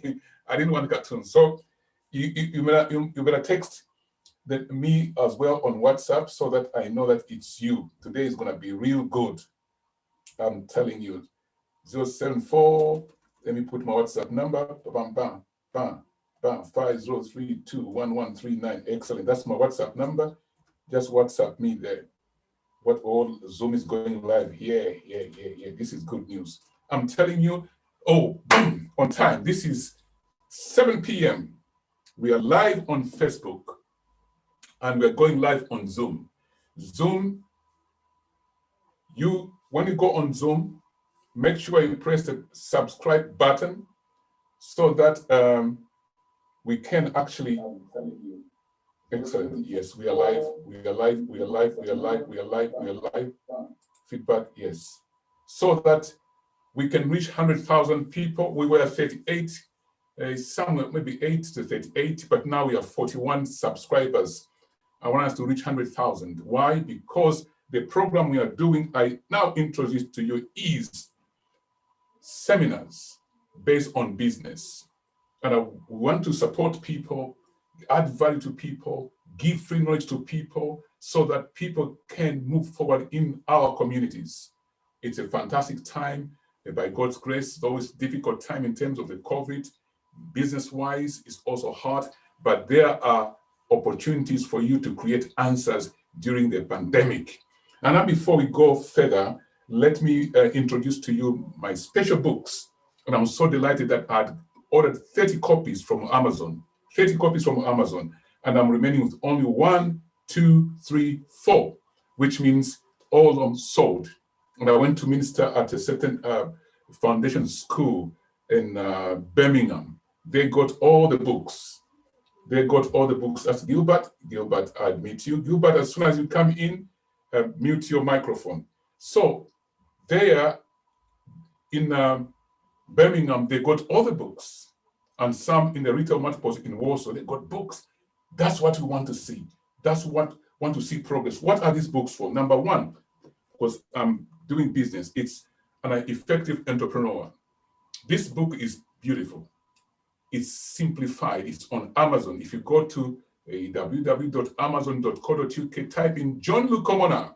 I didn't want cartoons. So you better text me as well on WhatsApp so that I know that it's you. Today is going to be real good. I'm telling you. 074, let me put my WhatsApp number. Bam, bam, bam, bam, 50321139. Excellent. That's my WhatsApp number. Just WhatsApp me there. What all Zoom is going live. Yeah. This is good news. I'm telling you, boom, on time. This is 7 p.m. We are live on Facebook and we're going live on Zoom. Zoom, when you go on Zoom, make sure you press the subscribe button so that we can actually. Excellent. Yes, we are live. We are live. We are live. We are live. We are live. We are live. Feedback. Yes. So that we can reach 100,000 people. We were 38, somewhere maybe 8 to 38, but now we have 41 subscribers. I want us to reach 100,000. Why? Because the program we are doing, I now introduce to you, is seminars based on business. And I want to support people, add value to people, give free knowledge to people so that people can move forward in our communities. It's a fantastic time. By God's grace, it's always a difficult time in terms of the COVID. Business-wise, it's also hard, but there are opportunities for you to create answers during the pandemic. And now before we go further, let me introduce to you my special books. And I'm so delighted that I'd ordered 30 copies from Amazon, 30 copies from Amazon, and I'm remaining with only 1, 2, 3, 4, which means all of them sold. And I went to minister at a certain foundation school in Birmingham. They got all the books. They got all the books. That's Gilbert. Gilbert, I admit you. Gilbert, as soon as you come in, mute your microphone. So there in Birmingham, they got all the books. And some in the retail marketplace in Warsaw, they got books. That's what we want to see. That's what we want to see progress. What are these books for? Number one, because I'm doing business, it's an effective entrepreneur. This book is beautiful. It's simplified. It's on Amazon. If you go to www.amazon.co.uk, type in John Lukomona,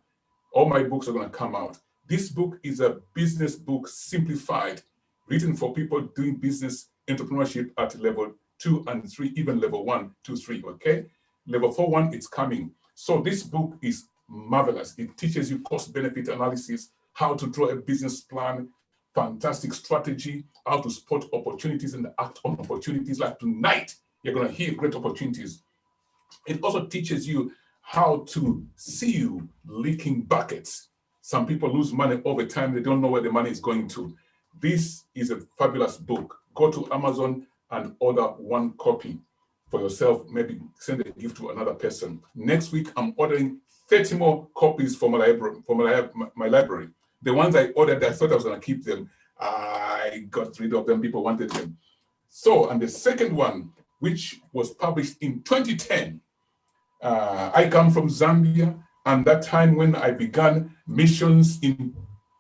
all my books are going to come out. This book is a business book simplified, written for people doing business entrepreneurship at level 2 and 3, even level 1, 2, 3, okay? Level 4, 1, it's coming. So this book is marvelous. It teaches you cost-benefit analysis, how to draw a business plan, fantastic strategy, how to spot opportunities and act on opportunities. Like tonight, you're going to hear great opportunities. It also teaches you how to seal leaking buckets. Some people lose money over time. They don't know where the money is going to. This is a fabulous book. Go to Amazon and order 1 copy for yourself. Maybe send a gift to another person. Next week, I'm ordering 30 more copies for my library. The ones I ordered, I thought I was going to keep them. I got rid of them. People wanted them. So, and the second one, which was published in 2010, I come from Zambia, and that time when I began missions in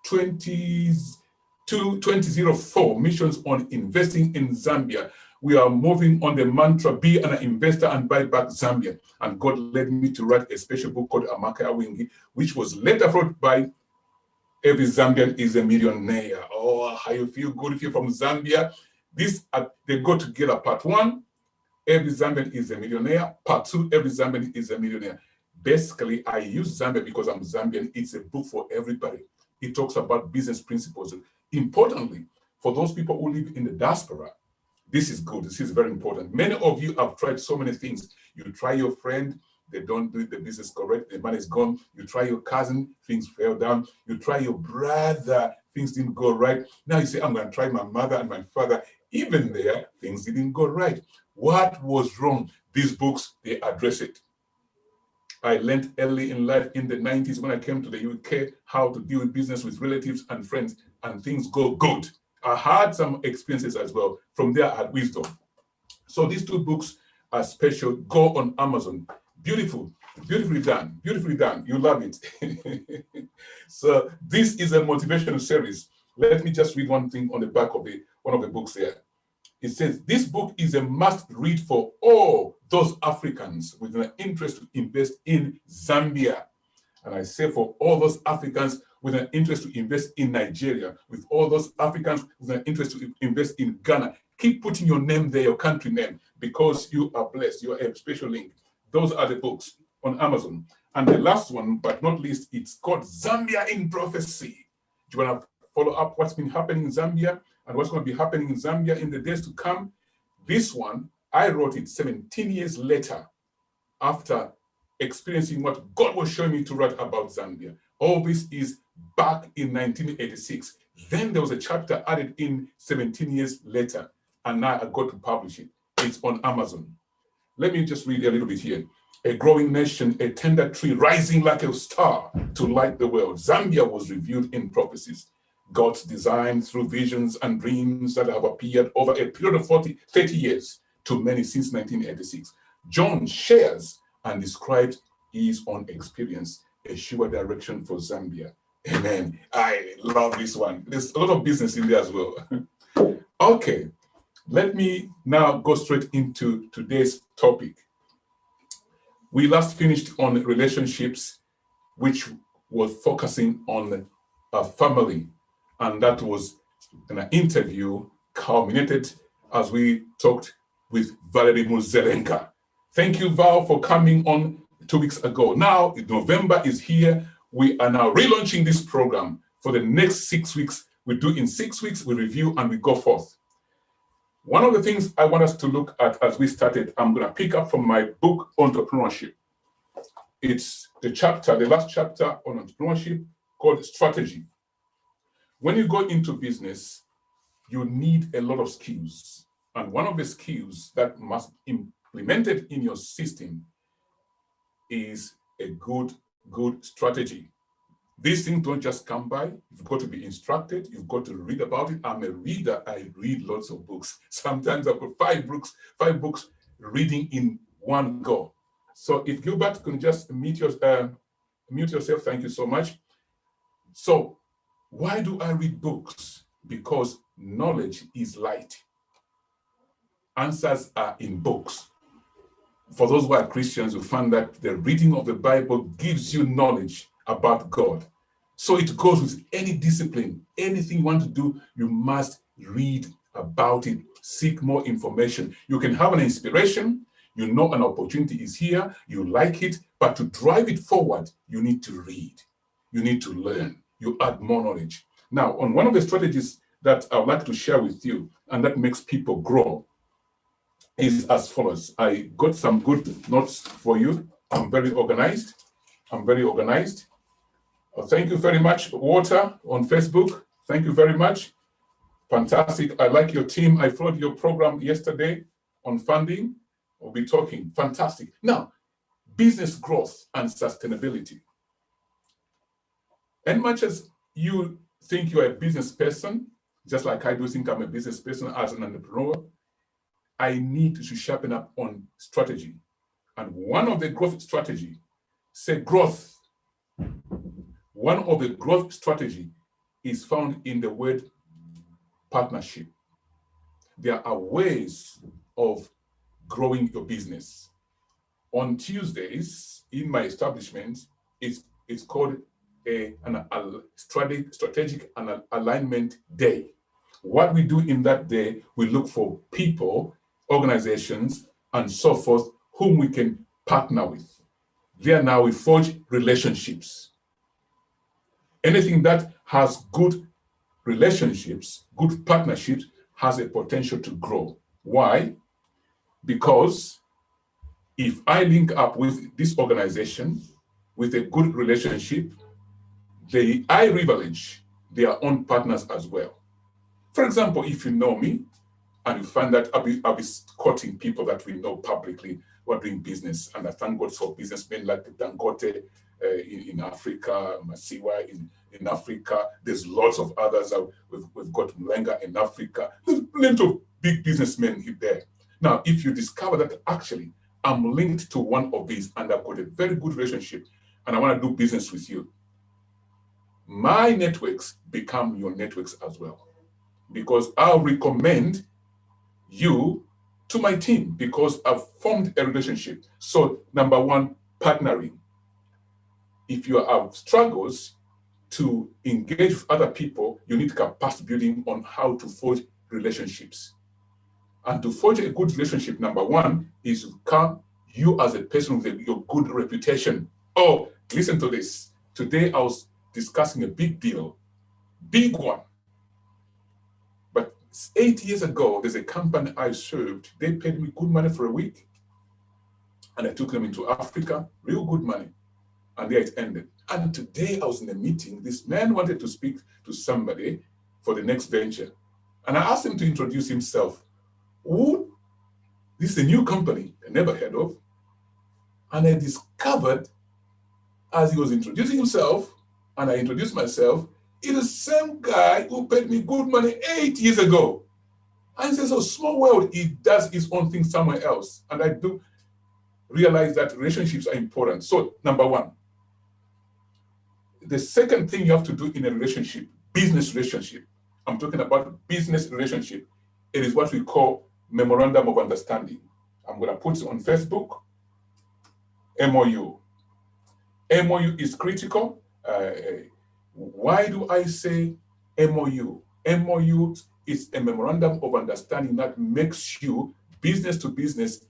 2004, missions on investing in Zambia. We are moving on the mantra, be an investor and buy back Zambia. And God led me to write a special book called Amaka Awingi, which was later wrote by Every Zambian is a Millionaire. Oh, how you feel good if you're from Zambia. They go together. Part 1, Every Zambian is a Millionaire. Part 2, Every Zambian is a Millionaire. Basically, I use Zambia because I'm Zambian. It's a book for everybody. It talks about business principles. Importantly, for those people who live in the diaspora, this is good. This is very important. Many of you have tried so many things. You try your friend, they don't do the business correct, the money is gone. You try your cousin, things fell down. You try your brother, things didn't go right. Now you say, I'm going to try my mother and my father. Even there, things didn't go right. What was wrong? These books, they address it. I learned early in life in the 90s when I came to the UK how to deal with business with relatives and friends, and things go good. I had some experiences as well. From there, I had wisdom. So these 2 books are special. Go on Amazon. Beautiful, beautifully done, beautifully done. You love it. So this is a motivational series. Let me just read one thing on the back of one of the books here. It says, this book is a must read for all those Africans with an interest to invest in Zambia. And I say for all those Africans with an interest to invest in Nigeria, with all those Africans with an interest to invest in Ghana. Keep putting your name there, your country name, because you are blessed. You are a special link. Those are the books on Amazon. And the last one, but not least, it's called Zambia in Prophecy. Do you want to follow up what's been happening in Zambia and what's going to be happening in Zambia in the days to come? This one, I wrote it 17 years later after experiencing what God was showing me to write about Zambia. All this is back in 1986. Then there was a chapter added in 17 years later, and now I got to publish it. It's on Amazon. Let me just read a little bit here. A growing nation, a tender tree rising like a star to light the world. Zambia was revealed in prophecies. God's design through visions and dreams that have appeared over a period of 30 years to many since 1986. John shares and describes his own experience, a sure direction for Zambia. Amen. I love this one. There's a lot of business in there as well. Okay, let me now go straight into today's topic. We last finished on relationships, which was focusing on a family, and that was an interview culminated as we talked with Valerie Muzelenka. Thank you, Val, for coming on 2 weeks ago. Now, November is here. We are now relaunching this program for the next 6 weeks. We do in 6 weeks, we review and we go forth. One of the things I want us to look at as we started, I'm going to pick up from my book, Entrepreneurship. It's the last chapter on entrepreneurship called Strategy. When you go into business, you need a lot of skills. And one of the skills that must be implemented in your system is a good strategy. These things don't just come by. You've got to be instructed. You've got to read about it. I'm a reader. I read lots of books. Sometimes I've got five books reading in one go. So if Gilbert can just mute yourself, thank you so much. So why do I read books? Because knowledge is light. Answers are in books. For those who are Christians, you find that the reading of the Bible gives you knowledge about God. So it goes with any discipline. Anything you want to do, you must read about it, seek more information. You can have an inspiration, you know an opportunity is here, you like it, but to drive it forward, you need to read, you need to learn, you add more knowledge. Now, on one of the strategies that I would like to share with you, and that makes people grow, is as follows. I got some good notes for you. I'm very organized. Thank you very much, Walter, on Facebook. Thank you very much. Fantastic. I like your team. I followed your program yesterday on funding. We'll be talking. Fantastic. Now, business growth and sustainability. And much as you think you're a business person, just like I do think I'm a business person as an entrepreneur, I need to sharpen up on strategy. And one of the growth strategy, one of the growth strategy is found in the word partnership. There are ways of growing your business. On Tuesdays in my establishment, it's called a strategic alignment day. What we do in that day, we look for people, organizations, and so forth, whom we can partner with. There now we forge relationships. Anything that has good relationships, good partnerships, has a potential to grow. Why? Because if I link up with this organization with a good relationship, I privilege their own partners as well. For example, if you know me, and you find that I'll be quoting people that we know publicly who are doing business, and I thank God for businessmen like Dangote in Africa, Masiwa in Africa. There's lots of others. We've got Mlenga in Africa. There's plenty of big businessmen there. Now, if you discover that actually I'm linked to one of these and I've got a very good relationship and I want to do business with you, my networks become your networks as well. Because I'll recommend you to my team because I've formed a relationship. So number one, partnering. If you have struggles to engage with other people, you need capacity building on how to forge relationships. And to forge a good relationship, number one is to come you as a person with your good reputation. Oh, listen to this. Today I was discussing a big deal, big one. But 8 years ago, there's a company I served. They paid me good money for a week. And I took them into Africa, real good money. And there it ended. And today I was in a meeting. This man wanted to speak to somebody for the next venture. And I asked him to introduce himself. Who? This is a new company I never heard of. And I discovered as he was introducing himself, and I introduced myself, it is the same guy who paid me good money 8 years ago. And he says, oh, small world, he does his own thing somewhere else. And I do realize that relationships are important. So, number one, the second thing you have to do in a relationship, business relationship, I'm talking about business relationship, it is what we call memorandum of understanding. I'm going to put it on Facebook, MOU. MOU is critical. Why do I say MOU? MOU is a memorandum of understanding that makes you, business to business,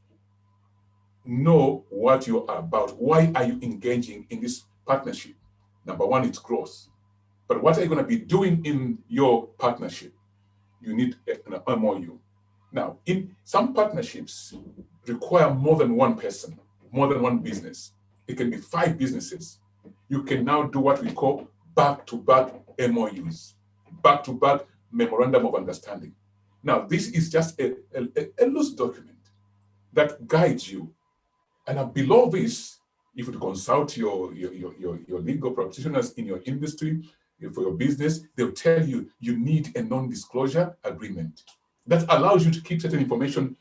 know what you are about. Why are you engaging in this partnership? Number one, it's growth. But what are you going to be doing in your partnership? You need an MOU. Now, in some partnerships require more than one person, more than one business. It can be 5 businesses. You can now do what we call back-to-back MOUs, back-to-back memorandum of understanding. Now, this is just a loose document that guides you. And below this, if you consult your legal practitioners in your industry, for your business, they'll tell you you need a non-disclosure agreement that allows you to keep certain information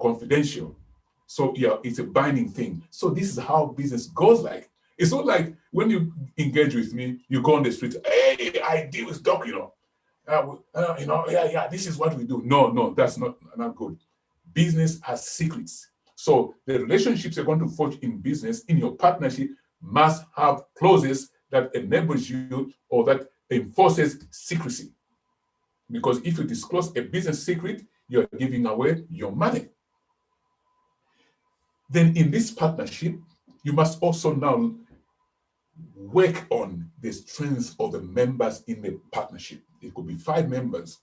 confidential. So yeah, it's a binding thing. So this is how business goes like. It's not like when you engage with me, you go on the street, hey, I deal with doc, this is what we do. No, that's not good. Business has secrets. So the relationships you're going to forge in business, in your partnership, must have clauses that enables you or that enforces secrecy. Because if you disclose a business secret, you're giving away your money. Then in this partnership, you must also now work on the strengths of the members in the partnership. It could be 5 members.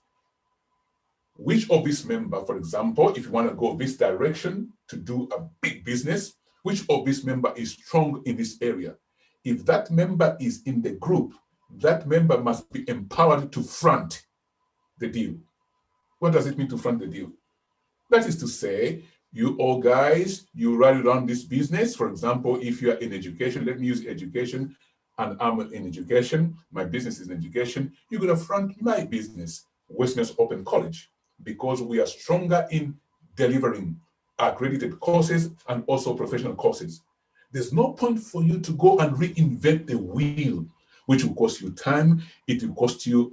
Which of these members, for example, if you want to go this direction to do a big business, which of this member is strong in this area? If that member is in the group, that member must be empowered to front the deal. What does it mean to front the deal? That is to say, you all guys, you run around this business. For example, if you are in education, let me use education, and I'm in education, my business is in education, you're going to front my business, Westerners Open College, because we are stronger in delivering accredited courses and also professional courses. There's no point for you to go and reinvent the wheel, which will cost you time. It will cost you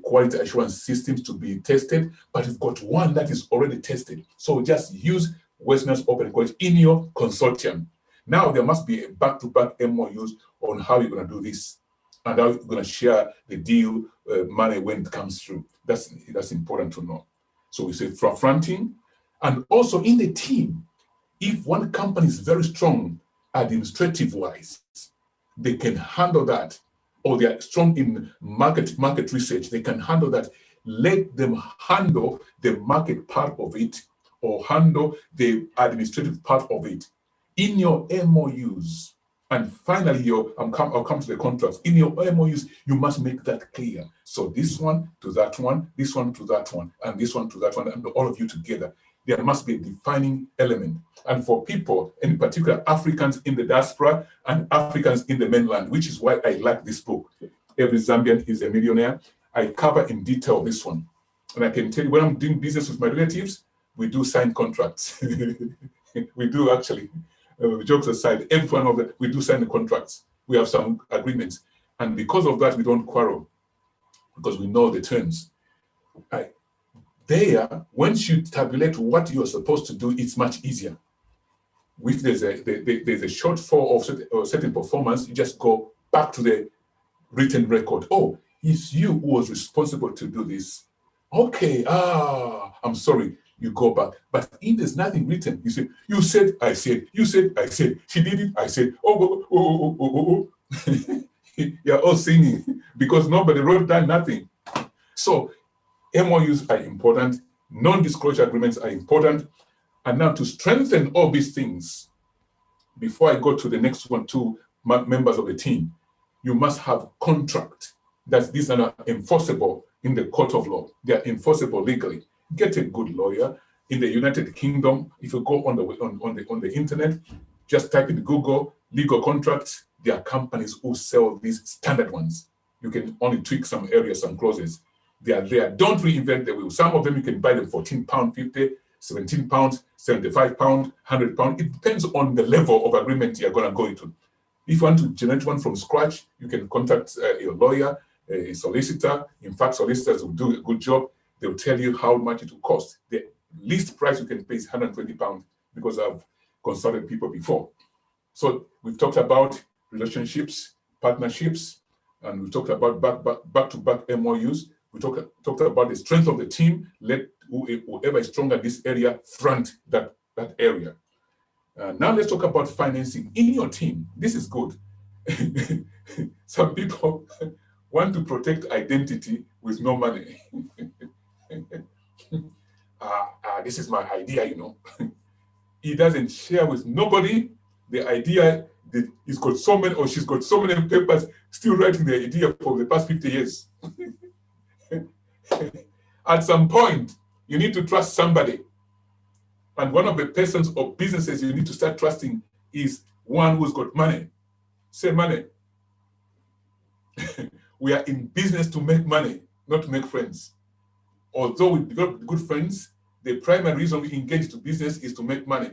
quality assurance systems to be tested, but you've got one that is already tested. So just use Westerners Open College in your consortium. Now there must be a back-to-back MOUs on how you're going to do this and how you're going to share the deal money when it comes through. That's important to know. So we say fronting, and also in the team, if one company is very strong administrative-wise, they can handle that, or they are strong in market research, they can handle that. Let them handle the market part of it, or handle the administrative part of it in your MOUs. And finally, I'll come to the contracts. In your MOUs, you must make that clear. So this one to that one, this one to that one, and this one to that one, and all of you together. There must be a defining element. And for people, in particular Africans in the diaspora and Africans in the mainland, which is why I like this book, Every Zambian is a Millionaire, I cover in detail this one. And I can tell you, when I'm doing business with my relatives, we do sign contracts. We do actually. Jokes aside, every one of them, we do sign the contracts. We have some agreements. And because of that, we don't quarrel, because we know the terms. There, once you tabulate what you're supposed to do, it's much easier. If there's a shortfall of certain performance, you just go back to the written record. Oh, it's you who was responsible to do this. Okay, I'm sorry. You go back. But if there's nothing written, you say, you said, I said, you said, I said, she did it, I said, oh. You're all singing because nobody wrote down nothing. So MOUs are important, non-disclosure agreements are important. And now to strengthen all these things, before I go to the next one, two members of the team, you must have contract. That these are not enforceable in the court of law. They are enforceable legally. Get a good lawyer. In the United Kingdom, if you go on the internet, just type in Google legal contracts. There are companies who sell these standard ones. You can only tweak some areas, some clauses. They are there. Don't reinvent the wheel. Some of them you can buy them £14.50, £17, £75, £100. It depends on the level of agreement you're going to go into. If you want to generate one from scratch, you can contact your lawyer, a solicitor. In fact, solicitors will do a good job. They'll tell you how much it will cost. The least price you can pay is £120 because I've consulted people before. So we've talked about relationships, partnerships, and we talked about back-to-back MOUs. We talked about the strength of the team. Let whoever is stronger in this area front that area. Now let's talk about financing in your team. This is good. Some people want to protect identity with no money. This is my idea, you know. He doesn't share with nobody the idea that he's got so many, or she's got so many papers still writing the idea for the past 50 years. At some point, you need to trust somebody. And one of the persons or businesses you need to start trusting is one who's got money. Say money. We are in business to make money, not to make friends. Although we develop good friends, the primary reason we engage to business is to make money.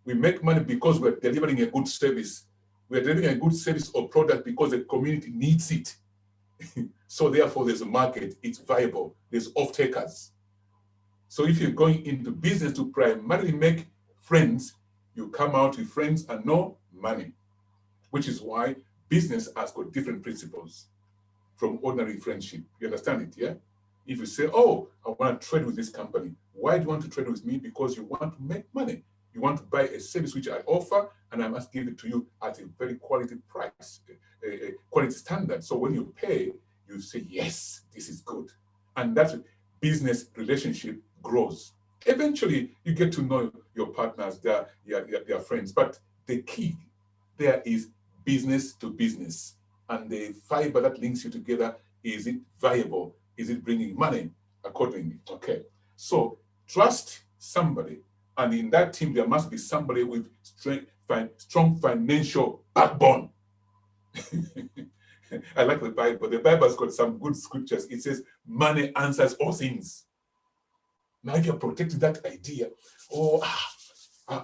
We make money because we're delivering a good service. We're delivering a good service or product because the community needs it. So therefore, there's a market, it's viable, there's off-takers. So if you're going into business to primarily make friends, you come out with friends and no money, which is why business has got different principles from ordinary friendship. You understand it, yeah? If you say, oh, I want to trade with this company. Why do you want to trade with me? Because you want to make money. You want to buy a service which I offer, and I must give it to you at a very quality price, a quality standard. So when you pay, you say, yes, this is good. And that business relationship grows. Eventually, you get to know your partners, their friends. But the key there is business to business. And the fiber that links you together, is it viable? Is it bringing money accordingly? Okay. So trust somebody. And in that team, there must be somebody with strong financial backbone. I like the Bible. The Bible has got some good scriptures. It says, money answers all things. Now, if you're protecting that idea,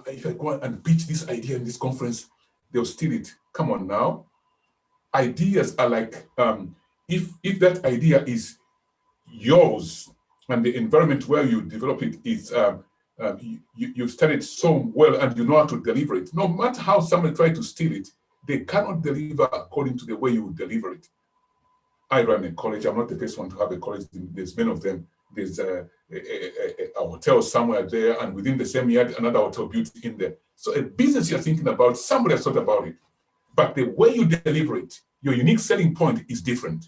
if I go and pitch this idea in this conference, they'll steal it. Come on now. Ideas are like, if that idea is yours and the environment where you develop it is, you've studied so well and you know how to deliver it. No matter how someone tries to steal it, they cannot deliver according to the way you deliver it. I run a college. I'm not the first one to have a college. There's many of them. There's a hotel somewhere there, and within the same yard, another hotel built in there. So a business you're thinking about, somebody has thought about it. But the way you deliver it, your unique selling point is different.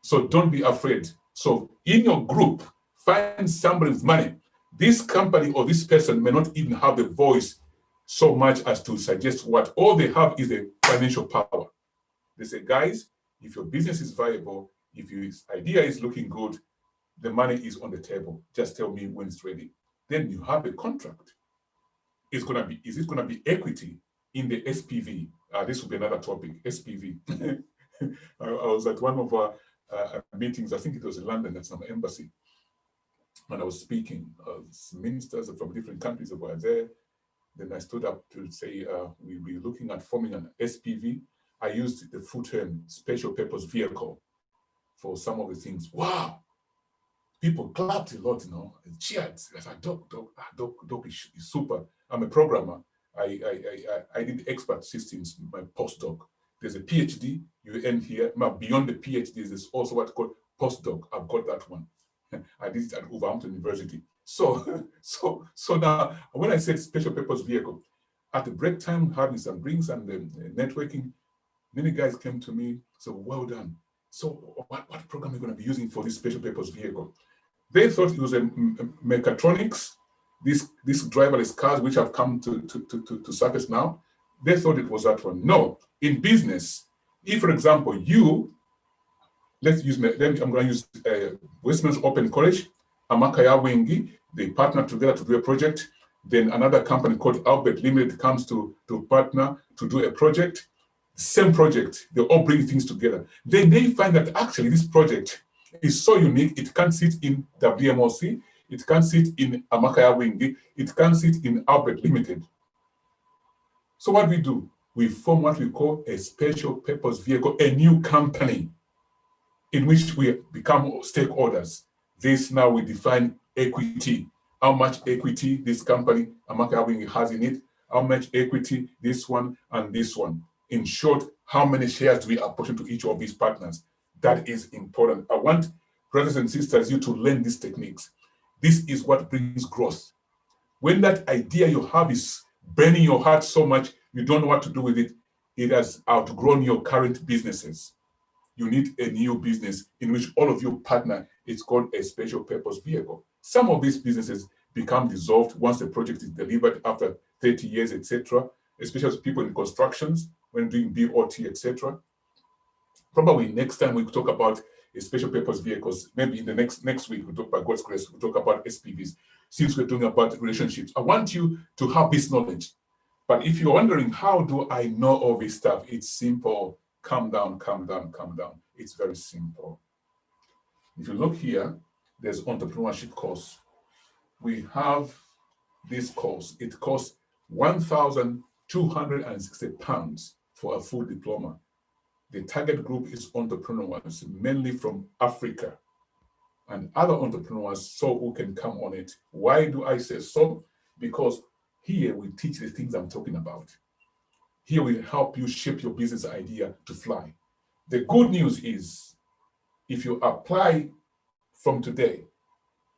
So don't be afraid. So in your group, find somebody with money. This company or this person may not even have the voice so much as to suggest what. All they have is the financial power. They say, guys, if your business is viable, if your idea is looking good, the money is on the table. Just tell me when it's ready. Then you have a contract. Is it going to be equity in the SPV? This will be another topic, SPV. I was at one of our meetings, I think it was in London at some embassy, and I was speaking. Ministers from different countries were there. Then I stood up to say, we'll be looking at forming an SPV. I used the full term special purpose vehicle for some of the things. Wow! People clapped a lot, and cheered. I said, Doc is super. I'm a programmer. I did expert systems, my postdoc. There's a PhD you end here. Now, beyond the PhD, there's also what's called postdoc. I've got that one. I did it at Wolverhampton University. So now, when I said special purpose vehicle, at the break time, having some drinks and networking, many guys came to me, so well done. So what program are you going to be using for this special purpose vehicle? They thought it was a mechatronics, these driverless cars, which have come to surface now. They thought it was that one. No, in business, if, for example, I'm going to use Westminster Open College, Amakaya Wingi, they partner together to do a project. Then another company called Albert Limited comes to partner to do a project. Same project, they all bring things together. Then they find that actually this project is so unique, it can't sit in WMOC, it can't sit in Amakaya Wingi, it can't sit in Albert Limited. So what do? We form what we call a special purpose vehicle, a new company in which we become stakeholders. This now we define equity. How much equity this company, Amakaya Wingi, has in it, how much equity this one and this one. In short, how many shares do we apportion to each of these partners? That is important. I want, brothers and sisters, you to learn these techniques. This is what brings growth. When that idea you have is burning your heart so much, you don't know what to do with it, it has outgrown your current businesses. You need a new business in which all of you partner. It's called a special purpose vehicle. Some of these businesses become dissolved once the project is delivered after 30 years, etc., especially people in constructions, when doing BOT, etc. Probably next time we talk about a special purpose vehicles. Maybe in the next week, we'll talk about God's grace, we'll talk about SPVs. Since we're talking about relationships, I want you to have this knowledge. But if you're wondering, how do I know all this stuff? It's simple. Calm down, calm down, calm down. It's very simple. If you look here, there's entrepreneurship course. We have this course. It costs £1,260 for a full diploma. The target group is entrepreneurs, mainly from Africa, and other entrepreneurs so who can come on it. Why do I say so? Because here we teach the things I'm talking about. Here we help you shape your business idea to fly. The good news is, if you apply from today,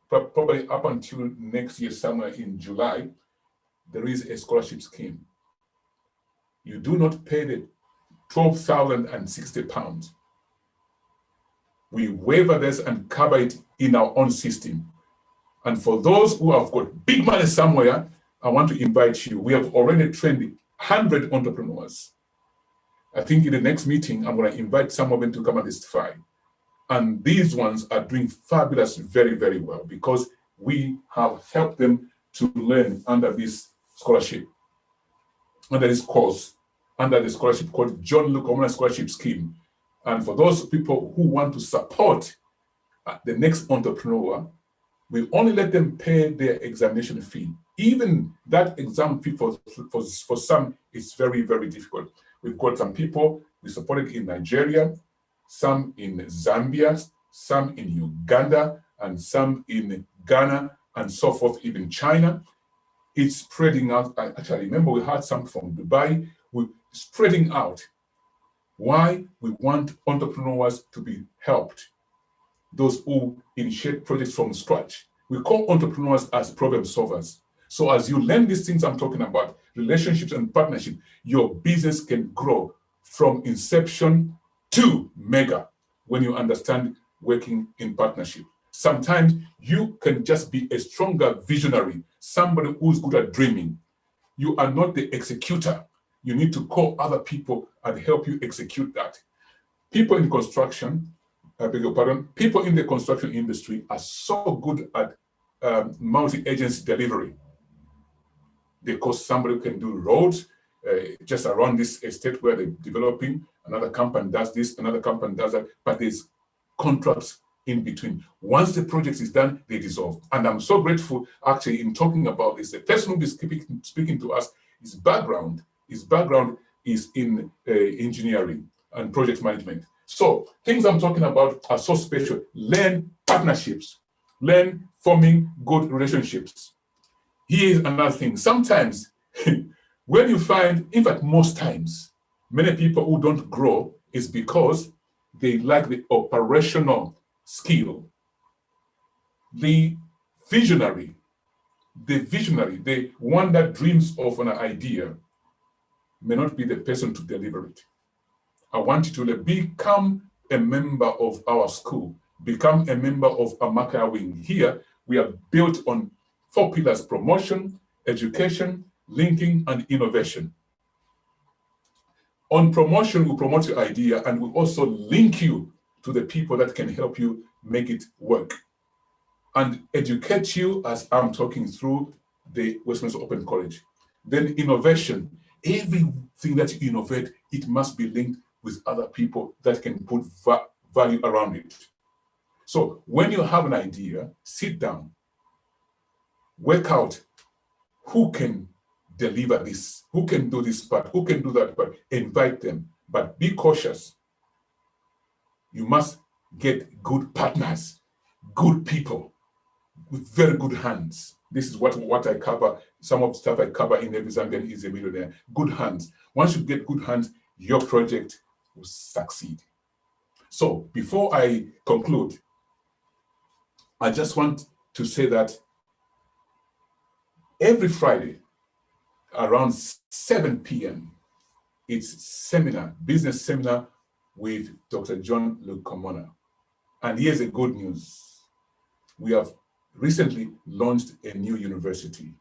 probably up until next year, somewhere in July, there is a scholarship scheme. You do not pay the £12,060. We waiver this and cover it in our own system. And for those who have got big money somewhere, I want to invite you. We have already trained 100 entrepreneurs. I think in the next meeting, I'm going to invite some of them to come and testify. And these ones are doing fabulous, very, very well, because we have helped them to learn under this scholarship, under this course, under the scholarship called John Lukomona Scholarship Scheme. And for those people who want to support the next entrepreneur, we only let them pay their examination fee. Even that exam fee for some is very, very difficult. We've got some people we supported in Nigeria, some in Zambia, some in Uganda, and some in Ghana, and so forth, even China. It's spreading out. I actually remember we had some from Dubai. We're spreading out. Why? We want entrepreneurs to be helped. Those who initiate projects from scratch. We call entrepreneurs as problem solvers. So as you learn these things I'm talking about, relationships and partnership, your business can grow from inception to mega when you understand working in partnership. Sometimes you can just be a stronger visionary, somebody who's good at dreaming. You are not the executor. You need to call other people and help you execute that. People in construction, I beg your pardon, people in the construction industry are so good at multi-agency delivery. Because somebody can do roads just around this estate where they're developing. Another company does this, another company does that, but there's contracts in between. Once the project is done, they dissolve. And I'm so grateful, actually, in talking about this. The person who is speaking to us, his background is in engineering and project management. So things I'm talking about are so special. Learn partnerships, Learn forming good relationships. Here's another thing. Sometimes, when you find, in fact, most times, many people who don't grow is because they lack the operational skill. The visionary, the one that dreams of an idea, may not be the person to deliver it. I want you to become a member of our school, become a member of Amaka Wing. Here, we are built on 4 pillars: promotion, education, linking, and innovation. On promotion, we promote your idea and we also link you to the people that can help you make it work and educate you as I'm talking through the Westminster Open College. Then innovation, everything that you innovate, it must be linked with other people that can put value around it. So when you have an idea, sit down, work out who can deliver this, who can do this part, who can do that part, invite them, but be cautious. You must get good partners, good people with very good hands. This is what I cover. Some of the stuff I cover in Every Zambian is a Millionaire. Good hands. Once you get good hands, your project will succeed. So before I conclude, I just want to say that every Friday around 7 p.m., it's seminar, business seminar with Dr. John Lukomona. And here's the good news. We have recently launched a new university.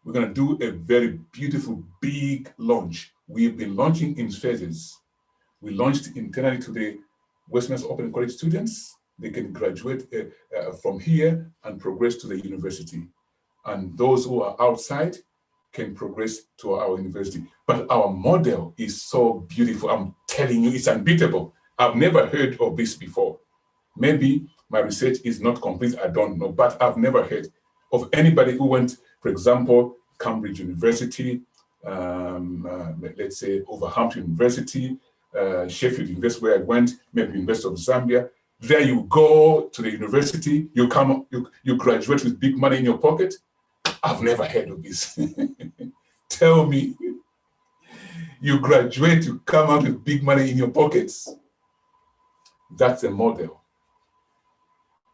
We're going to do a very beautiful, big launch. We've been launching in phases. We launched internally to the Westminster Open College students. They can graduate from here and progress to the university. And those who are outside can progress to our university. But our model is so beautiful. I'm telling you, it's unbeatable. I've never heard of this before. Maybe my research is not complete, I don't know, but I've never heard of anybody who went, for example, Cambridge University, let's say Overhampton University, Sheffield University, where I went, maybe University of Zambia. There you go to the university, you graduate with big money in your pocket. I've never heard of this. Tell me, you graduate, you come out with big money in your pockets. That's a model.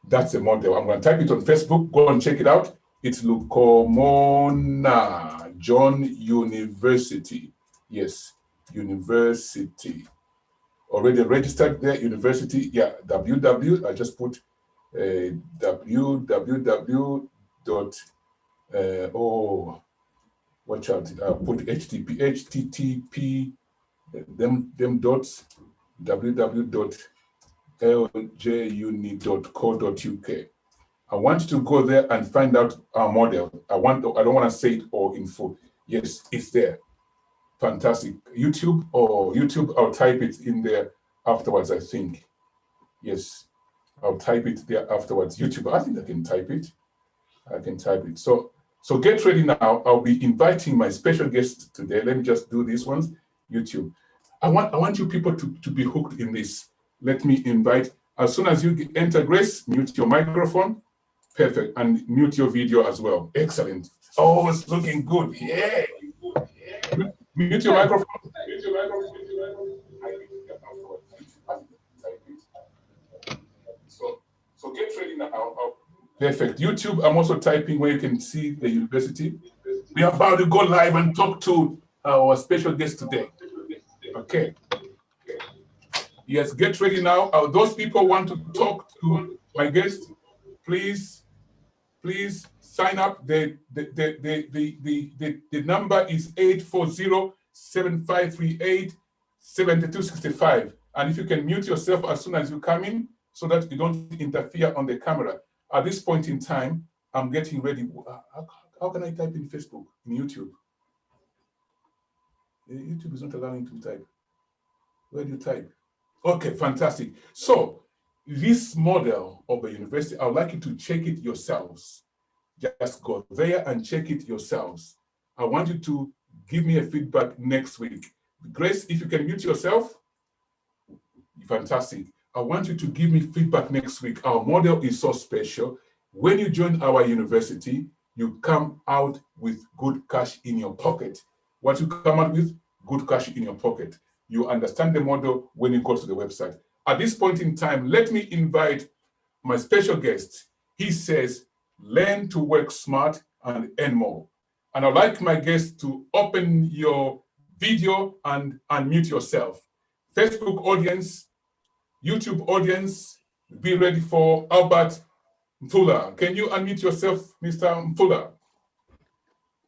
That's a model. I'm going to type it on Facebook. Go and check it out. It's Lukomona John University. Yes, university. Already registered there, university. Yeah, www. I just put www. Watch out. I put http them dots www.ljuni.co.uk. I want you to go there and find out our model. I don't want to say it all in full. Yes, it's there. Fantastic. YouTube, I'll type it in there afterwards, I think. Yes, I'll type it there afterwards. YouTube, I think I can type it. So get ready now. I'll be inviting my special guest today. Let me just do these ones. YouTube. I want you people to be hooked in this. Let me invite, as soon as you enter, Grace, mute your microphone. Perfect. And mute your video as well. Excellent. Oh, it's looking good. Yeah. Mute your microphone. So get ready now. Perfect. YouTube, I'm also typing where you can see the university. We are about to go live and talk to our special guest today. Okay. Yes, get ready now. Those people want to talk to my guest, please sign up. The number is 840-7538-7265. And if you can mute yourself as soon as you come in so that you don't interfere on the camera. At this point in time, I'm getting ready. How can I type in Facebook, in YouTube? YouTube is not allowing to type. Where do you type? Okay, fantastic. So this model of the university, I would like you to check it yourselves. Just go there and check it yourselves. I want you to give me a feedback next week. Grace, if you can mute yourself, fantastic. I want you to give me feedback next week. Our model is so special. When you join our university, you come out with good cash in your pocket. What you come out with? Good cash in your pocket. You understand the model when you go to the website. At this point in time, let me invite my special guest. He says, learn to work smart and earn more. And I'd like my guest to open your video and unmute yourself. Facebook audience, YouTube audience, be ready for Albert Mfula. Can you unmute yourself, Mr. Mfula?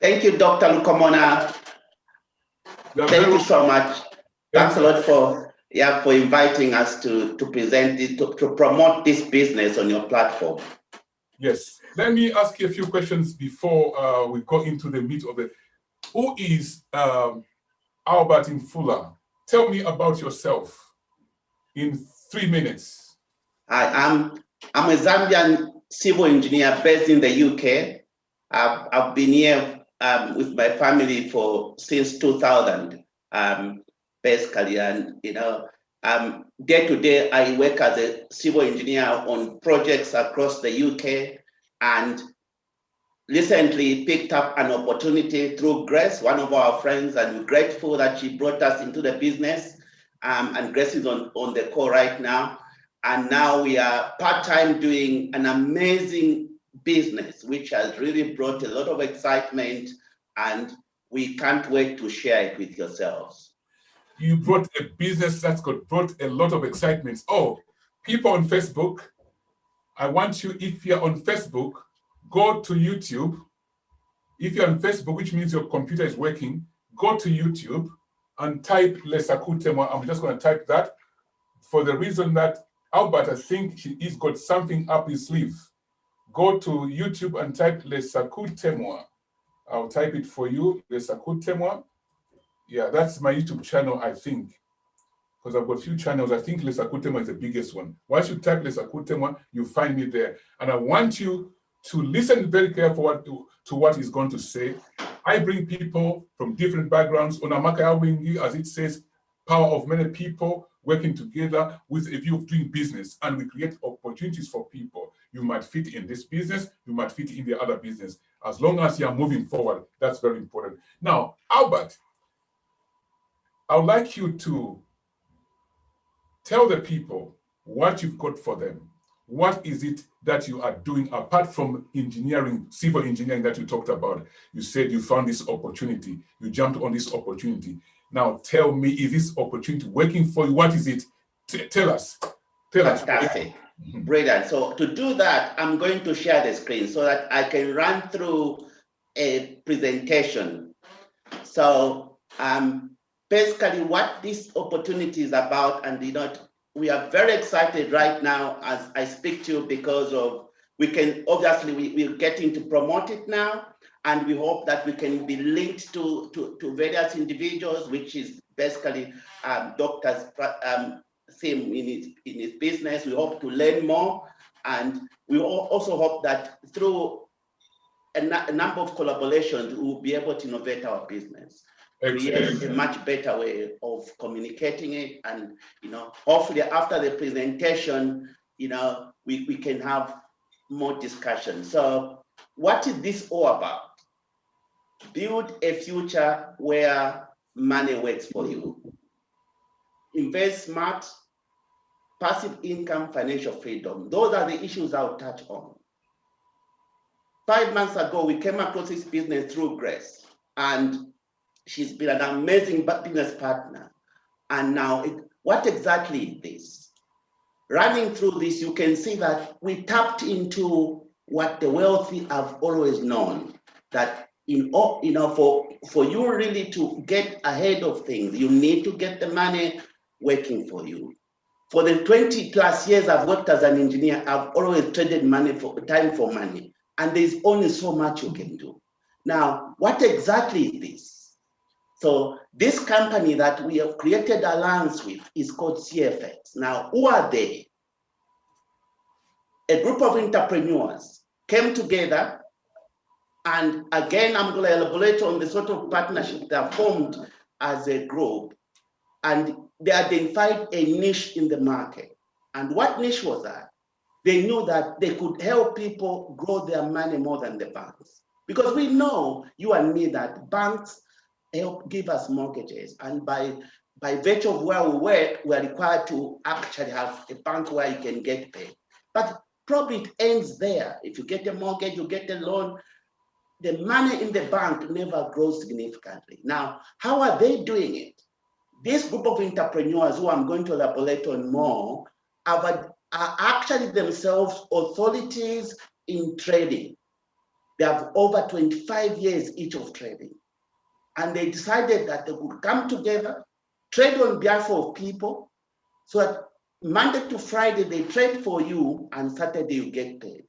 Thank you, Dr. Lukomona. Thank you so much. Thanks a lot for inviting us to present it, to promote this business on your platform. Yes. Let me ask you a few questions before we go into the meat of it. Who is Albert Mfula? Tell me about yourself in 3 minutes. I'm a Zambian civil engineer based in the UK. I've been here with my family since 2000, basically, and day to day I work as a civil engineer on projects across the UK, and recently picked up an opportunity through Grace, one of our friends, and we're grateful that she brought us into the business. And Grace is on the call right now. And now we are part-time doing an amazing business, which has really brought a lot of excitement, and we can't wait to share it with yourselves. You brought a business that's brought a lot of excitement. Oh, people on Facebook, I want you, if you're on Facebook, go to YouTube. If you're on Facebook, which means your computer is working, go to YouTube and type Lesakutemo. I'm just going to type that for the reason that Albert, I think he's got something up his sleeve. Go to YouTube and type Lesakutemo. I'll type it for you, Lesakutemo. Yeah, that's my YouTube channel, I think. Because I've got a few channels. I think Lesakutemo is the biggest one. Once you type Lesakutemo, you find me there. And I want you to listen very carefully to what he's going to say. I bring people from different backgrounds. Onamaka Wingi, as it says, power of many people working together with a view of doing business, and we create opportunities for people. You might fit in this business, you might fit in the other business. As long as you're moving forward, that's very important. Now, Albert, I would like you to tell the people what you've got for them. What is it that you are doing apart from engineering, civil engineering that you talked about? You said you found this opportunity, you jumped on this opportunity. Now tell me, is this opportunity working for you? What is it? Tell us. Fantastic. Brilliant. So to do that, I'm going to share the screen so that I can run through a presentation. So basically what this opportunity is about, and we are very excited right now as I speak to you because we're getting to promote it now, and we hope that we can be linked to various individuals, which is basically Doctor's theme in his business. We hope to learn more, and we also hope that through a number of collaborations, we will be able to innovate our business. Create a much better way of communicating it, and hopefully after the presentation, we can have more discussion. So what is this all about? Build a future where money works for you. Invest smart, passive income, financial freedom. Those are the issues I'll touch on. 5 months ago, we came across this business through Grace, and she's been an amazing business partner. And now, what exactly is this? Running through this, you can see that we tapped into what the wealthy have always known, that for you really to get ahead of things, you need to get the money working for you. For the 20 plus years I've worked as an engineer, I've always traded time for money, and there's only so much you can do. Now, what exactly is this? So this company that we have created alliance with is called CFX. Now, who are they? A group of entrepreneurs came together, and again, I'm going to elaborate on the sort of partnership they have formed as a group, and they identified a niche in the market. And what niche was that? They knew that they could help people grow their money more than the banks. Because we know, you and me, that banks help give us mortgages. And by virtue of where we work, we are required to actually have a bank where you can get paid. But probably it ends there. If you get a mortgage, you get a loan, the money in the bank never grows significantly. Now, how are they doing it? This group of entrepreneurs, who I'm going to elaborate on more, are actually themselves authorities in trading. They have over 25 years each of trading. And they decided that they would come together, trade on behalf of people, so that Monday to Friday they trade for you, and Saturday you get paid.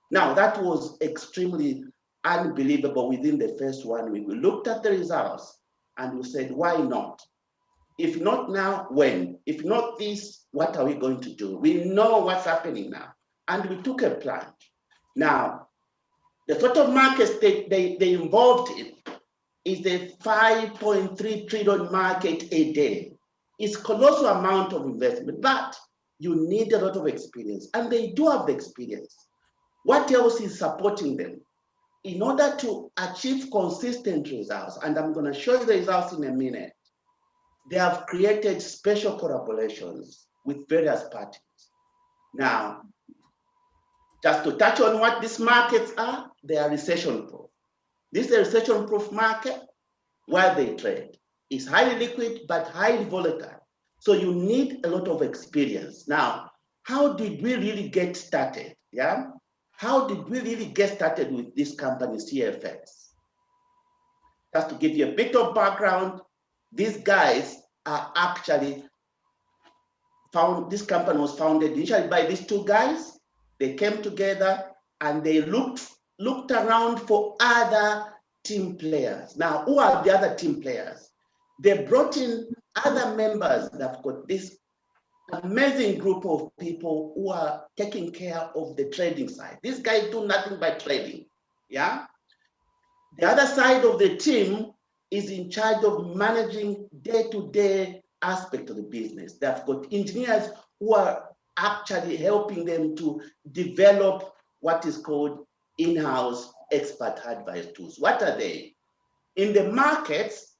Now, that was extremely unbelievable within the first 1 week. We looked at the results and we said, why not? If not now, when? If not this, what are we going to do? We know what's happening now. And we took a plunge. Now, the sort of markets they involved in is the 5.3 trillion market a day. It's a colossal amount of investment, but you need a lot of experience. And they do have the experience. What else is supporting them? In order to achieve consistent results, and I'm going to show you the results in a minute, they have created special collaborations with various parties. Now, just to touch on what these markets are, they are recession-proof. This is a recession-proof market where they trade. It's highly liquid, but highly volatile. So you need a lot of experience. Now, how did we really get started? Yeah? How did we really get started with this company, CFX? Just to give you a bit of background, these guys are actually this company was founded initially by these two guys. They came together and they looked around for other team players. Now, who are the other team players? They brought in other members that have got this amazing group of people who are taking care of the trading side. These guys do nothing but trading, yeah? The other side of the team is in charge of managing day-to-day aspect of the business. They've got engineers who are actually helping them to develop what is called in-house expert advice tools. What are they? In the markets,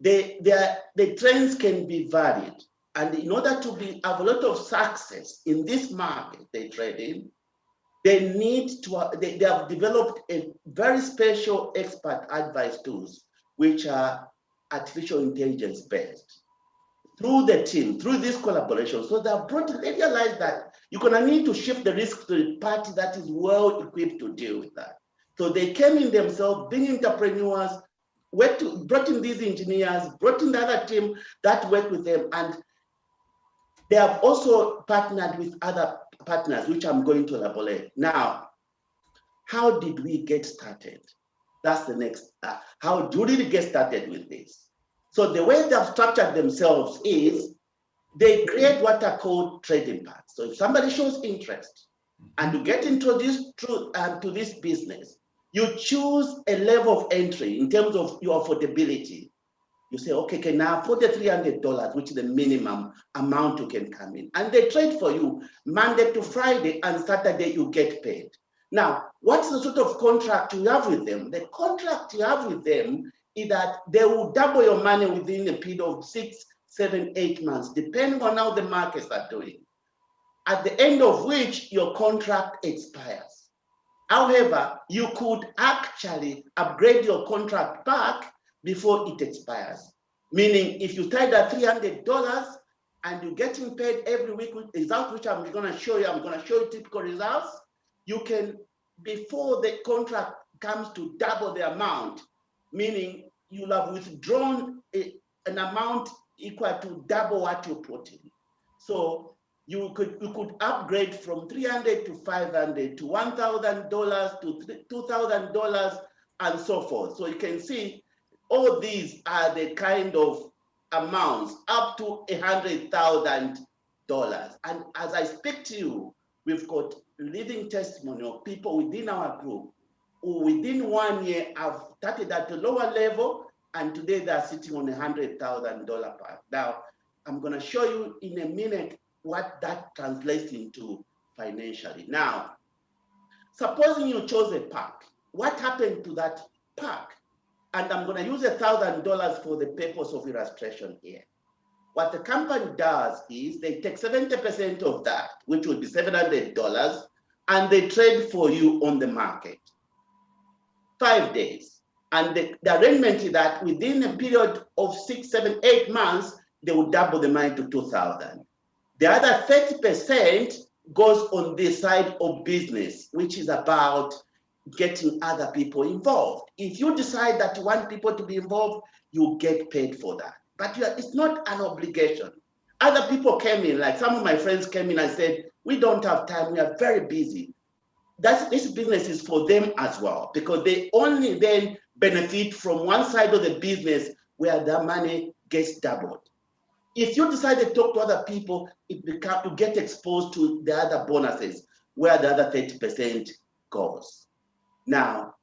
the trends can be varied. And in order to have a lot of success in this market they trade in, they have developed a very special expert advice tools, which are artificial intelligence based. Through the team, through this collaboration, so they realized that you're gonna need to shift the risk to the party that is well equipped to deal with that. So they came in themselves, being entrepreneurs, brought in these engineers, brought in the other team that worked with them, and they have also partnered with other partners, which I'm going to elaborate. Now, how did we get started? That's the next, how do we really get started with this? So the way they've structured themselves is they create what are called trading paths. So if somebody shows interest and you get introduced to this business, you choose a level of entry in terms of your affordability. You say, okay, can I afford the $300, which is the minimum amount you can come in? And they trade for you Monday to Friday, and Saturday you get paid. Now, what's the sort of contract you have with them? The contract you have with them is that they will double your money within a period of 6, 7, 8 months, depending on how the markets are doing, at the end of which your contract expires. However, you could actually upgrade your contract back before it expires. Meaning, if you tied at $300 and you're getting paid every week with results, which I'm going to show you typical results, you can, before the contract comes to double the amount, meaning you'll have withdrawn an amount equal to double what you put in. So you could upgrade from $300 to $500 to $1,000 to $2,000 and so forth. So you can see all these are the kind of amounts up to $100,000. And as I speak to you, we've got living testimony of people within our group who within 1 year have started at a lower level, and today they're sitting on $100,000 path. Now, I'm going to show you in a minute what that translates into financially. Now, supposing you chose a park, what happened to that park? And I'm going to use $1,000 for the purpose of illustration here. What the company does is they take 70% of that, which would be $700, and they trade for you on the market. 5 days. And the arrangement is that within a period of 6, 7, 8 months, they will double the money to 2,000. The other 30% goes on the side of business, which is about getting other people involved. If you decide that you want people to be involved, you get paid for that. But it's not an obligation. Other people came in, like some of my friends came in and said, we don't have time, we are very busy. This business is for them as well, because they only then benefit from one side of the business where their money gets doubled. If you decide to talk to other people, you get exposed to the other bonuses where the other 30% goes. Now,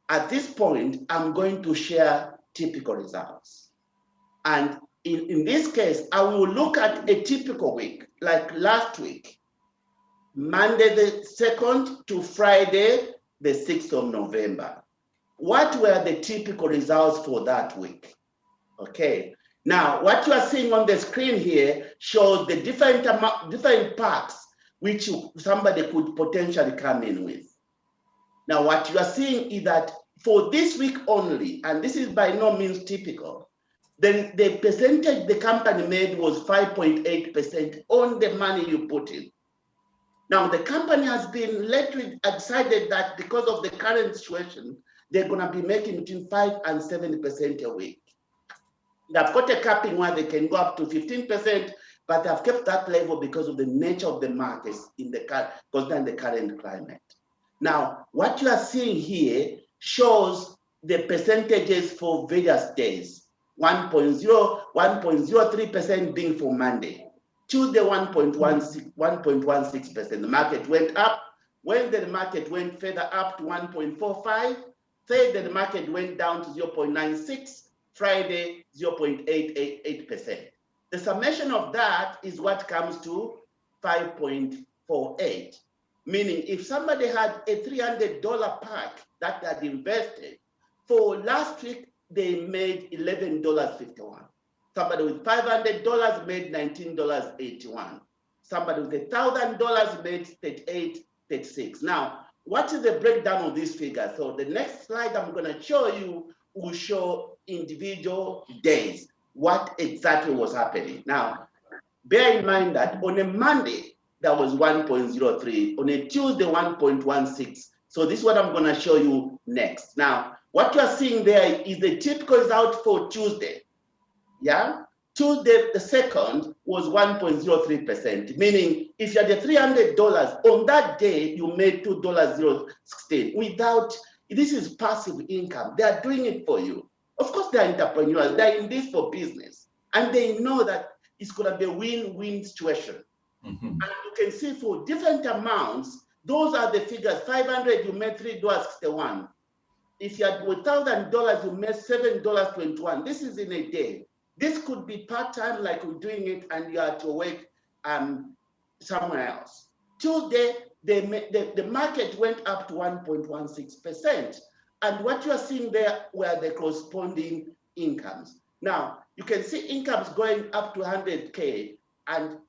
at this point, I'm going to share typical results. And in this case, I will look at a typical week, like last week, Monday the 2nd to Friday the 6th of November. What were the typical results for that week? Okay. Now, what you are seeing on the screen here shows the different parks which somebody could potentially come in with. Now, what you are seeing is that for this week only, and this is by no means typical, the percentage the company made was 5.8% on the money you put in. Now, the company has been decided that because of the current situation, they're going to be making between 5 and 7% a week. They've got a capping where they can go up to 15%, but they've kept that level because of the nature of the markets in the current climate. Now, what you are seeing here shows the percentages for various days. 1.03% being for Monday. Tuesday, 1.16%. The market went up. Wednesday, the market went further up to 1.45. Thursday, the market went down to 0.96. Friday, 0.888%. The summation of that is what comes to 5.48. Meaning, if somebody had a $300 pack that they had invested, for last week, they made $11.51. Somebody with $500 made $19.81. Somebody with $1,000 made $38.36. Now, what is the breakdown of these figures? So the next slide I'm going to show you will show individual days, what exactly was happening. Now, bear in mind that on a Monday, that was 1.03. On a Tuesday, 1.16. So this is what I'm going to show you next. Now, what you are seeing there is the typical result for Tuesday. Yeah, Tuesday the 2nd was 1.03%, meaning if you had a $300 on that day, you made $2.16 without. This is passive income. They are doing it for you. Of course, they are entrepreneurs. They are in this for business, and they know that it's going to be a win-win situation. Mm-hmm. And you can see for different amounts, those are the figures. $500, you made $3.61. If you had $1,000, you made $7.21. This is in a day. This could be part-time, like we're doing it, and you are to work somewhere else. Tuesday, the market went up to 1.16%. And what you are seeing there were the corresponding incomes. Now, you can see incomes going up to 100K. And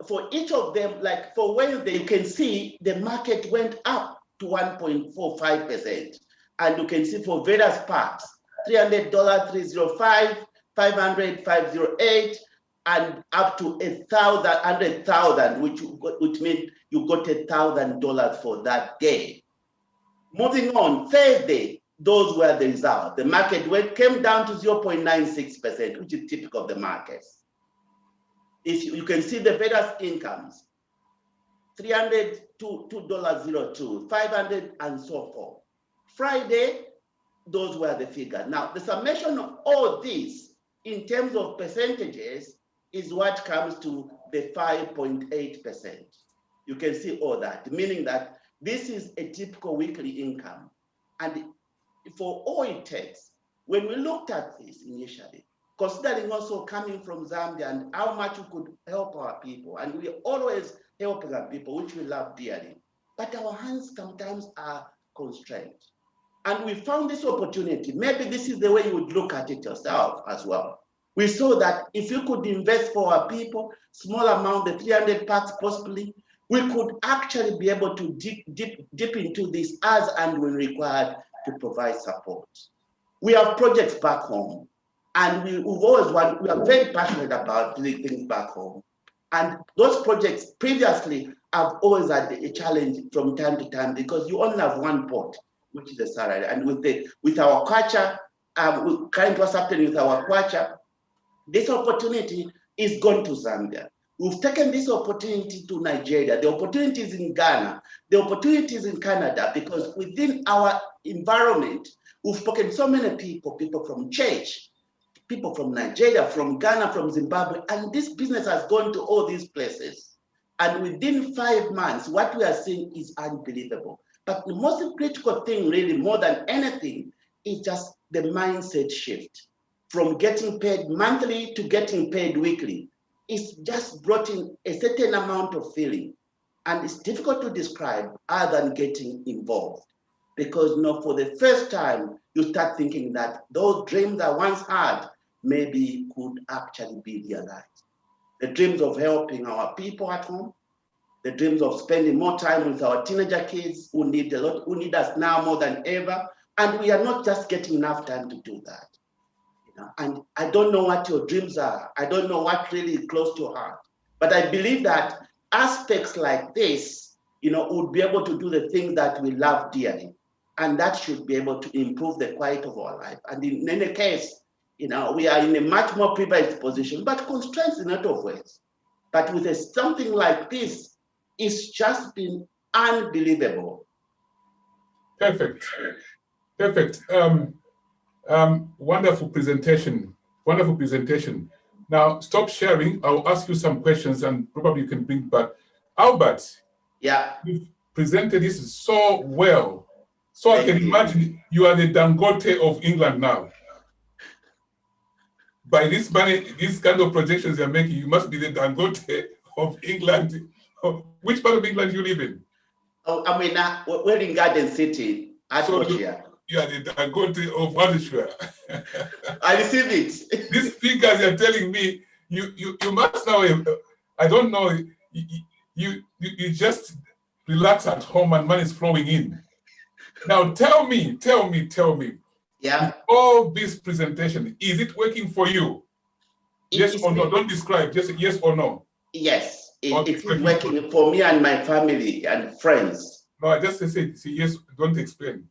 for each of them, like for Wednesday, you can see the market went up to 1.45%. And you can see for various parts, $300, 305, 500, 508, and up to 100,000, which means you got $1,000 for that day. Moving on, Thursday, those were the results. The market came down to 0.96%, which is typical of the markets. If you can see the various incomes, $300 to $2.02, 500, and so forth. Friday, those were the figures. Now, the summation of all this in terms of percentages is what comes to the 5.8%. You can see all that, meaning that this is a typical weekly income. And for all it takes, when we looked at this initially, considering also coming from Zambia and how much we could help our people. And we always helping our people, which we love dearly. But our hands sometimes are constrained. And we found this opportunity. Maybe this is the way you would look at it yourself as well. We saw that if you could invest for our people, small amount, the 300 packs possibly, we could actually be able to dip into this as and when required to provide support. We have projects back home, and we are very passionate about doing things back home. And those projects previously have always had a challenge from time to time because you only have one pot, which is the salary. And with our culture, currently what's happening with our culture, this opportunity is gone to Zambia. We've taken this opportunity to Nigeria. The opportunity is in Ghana. The opportunity is in Canada, because within our environment, we've spoken to so many people from church, people from Nigeria, from Ghana, from Zimbabwe, and this business has gone to all these places. And within 5 months, what we are seeing is unbelievable. But the most critical thing, really, more than anything, is just the mindset shift. From getting paid monthly to getting paid weekly. It's just brought in a certain amount of feeling. And it's difficult to describe other than getting involved. Because for the first time, you start thinking that those dreams I once had maybe could actually be realized. The dreams of helping our people at home, the dreams of spending more time with our teenager kids who need us now more than ever. And we are not just getting enough time to do that. And I don't know what your dreams are. I don't know what really is close to your heart. But I believe that aspects like this, would be able to do the things that we love dearly. And that should be able to improve the quality of our life. And in any case, we are in a much more privileged position, but constraints in a lot of ways. But with something like this, it's just been unbelievable. Perfect. Perfect. Wonderful presentation. Wonderful presentation. Now, stop sharing. I'll ask you some questions and probably you can bring back. Albert, yeah, you've presented this so well. So I can imagine you are the Dangote of England now. By this money, these kind of projections you're making, you must be the Dangote of England. Which part of England do you live in? Oh, I mean, we're in Garden City, Hertfordshire. You are the Dangote of Hertfordshire. I receive it. These figures you're telling me, you must know. I don't know. You just relax at home and money is flowing in. Now tell me. Yeah. With all this presentation, is it working for you? Yes or no? Don't describe. Just yes or no. Yes, it is working for me and my family and friends. No, I just say yes. Don't explain.